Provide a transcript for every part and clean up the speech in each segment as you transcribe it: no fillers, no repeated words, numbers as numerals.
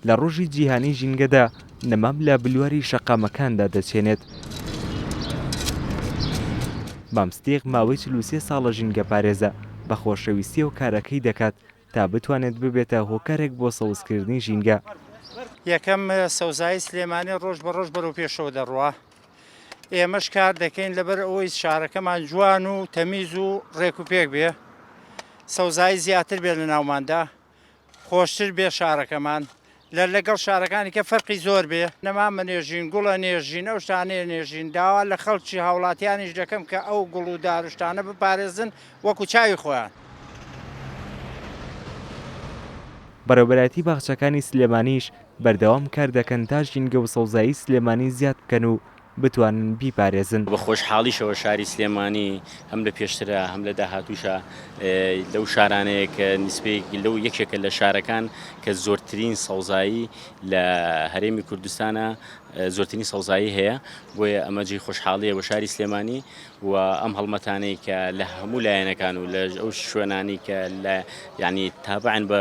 لە ڕۆژی جیهانی ژینگەدا نەمام لە بلواری شەقامەکاندا دەچێنێت. مامستێق ماوەی 43 ساڵە ژینگە پارێزە بە خۆشەویستی و کارەکەی دەکات تا بتوانێت ببێتە هۆکارێک بۆ سەوزکردنی ژینگە. یەکەم سەوزایی سلێمانی ڕۆژ بە ڕۆژ بەرەو پێشەوە دەڕوە. ئێمەش کار دەکەین لەبەر ئەوەی شارەکەمان جوان و تەمیز و ڕێک و پێک بێ، سەوزایی زیاتر بێت لە ناوماندا، خۆشتر بێ شارەکەمان لەگەڵ شارەکانی کە فەرقی زۆر بێ. نەمامە نێژین، گوڵە نێژین، ئەو شتانەیە نێژین، داوا لە خەڵکی هاوڵاتیانیش دەکەم کە ئەو گوڵ و داروشتانە بپارێزن وەکو چاوی خۆیان. بەڕێوەبەرایەتی باخچەکانی سلێمانیش بەردەوام کار دەکەن تا ژینگە و سەوزایی سلێمانی زیاد بکەن و بتوانن بیپارێزن. بە خۆشحاڵیشەوە شاری سلێمانی هەم لە پێشترە هەم لە داهاتووشە لەو شارانەیە کە نسبەیەکی لەو یەکێکە لە شارەکان کە زۆرترین سەوزایی لە هەرێمی کوردستانە زۆرترینی سەوزایی هەیە، بۆیە ئەمەجی خۆشحاڵیە بۆ شاری سلێمانی و ئەم هەڵمەتانەی کە لە هەموو لایەنەکان و لە ئەو شوێنانی کە لە یعنی تابعن بە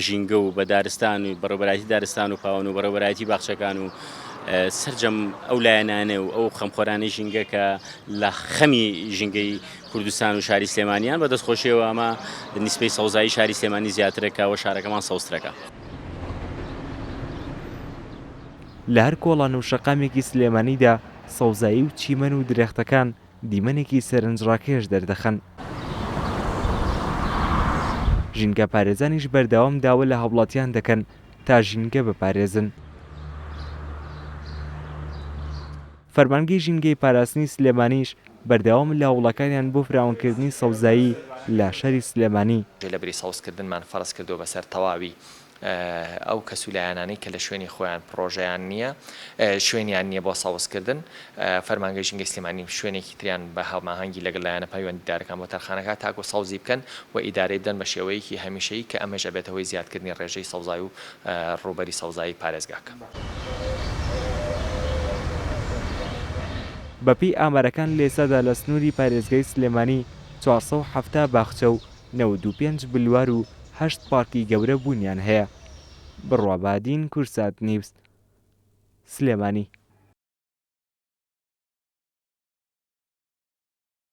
ژینگە و بە دارستان و بەڕێوەبەرایەتی دارستان و پاوەن و بەڕێوەبەرایەتی باخچەکان و سرجەم ئەو لایەنانە و ئەو خەمخۆرانی ژینگە کە لە خەمی ژینگەی کوردستان و شاری سلێمانیان بە دەستخۆشیەوە ئەمە نیسبەی سەوزایی شاری سلێمانی زیاترەکەوە شارەکەمان سەوزترەکە. لە هەر کۆڵان و شەقامێکی سلێمانیدا سەوزایی و چیمەن و درێختەکان دیمەنێکی سەرنجڕاکێش دەردەخەن. ژینگە پارێزانیش بەردەوام داوا لە هاوڵاتیان دەکەن تا ژینگە بپارێزن. فەرمانگەی ژینگەی پاراستنی سلێمانیش بەردەوام لە هەوڵەکانیان بۆ فراوانکردنی سەوزایی لە شاری سلێمانی. لەبەری سەوزکردنمان فەرز کردو بەسەر تەواوی ئەو کەسولایانانی کە لە شوێنی خۆیان پرۆژەیان نییە، شوێنیان نییە بۆ سەوزکردن. فەرمانگەی ژینگەی سلێمانی شوێنێکی تریان بە هەڵماهەنگی لەگەڵ لایەنە پەیوەندیدارەکان بۆ تەرخانەکە تاکو سەوزی بکەن و ئیدارەی بدەن بە شێوەیەکی هەمیشەیی کە ئەمەش ئەبێتەوەی زیادکردنی ڕێژەی سەوزایی و ڕووبەری سەوزایی پارێزگاکە. بەپێی ئامارەکان لێسەدا لە سنووری پارێزگای سلێمانی 470 باخچە و 95 بلوار و 8 پارکی گەورە بوونیان هەیە. بڕوا بادین، کورسات نیوز، سلێمانی.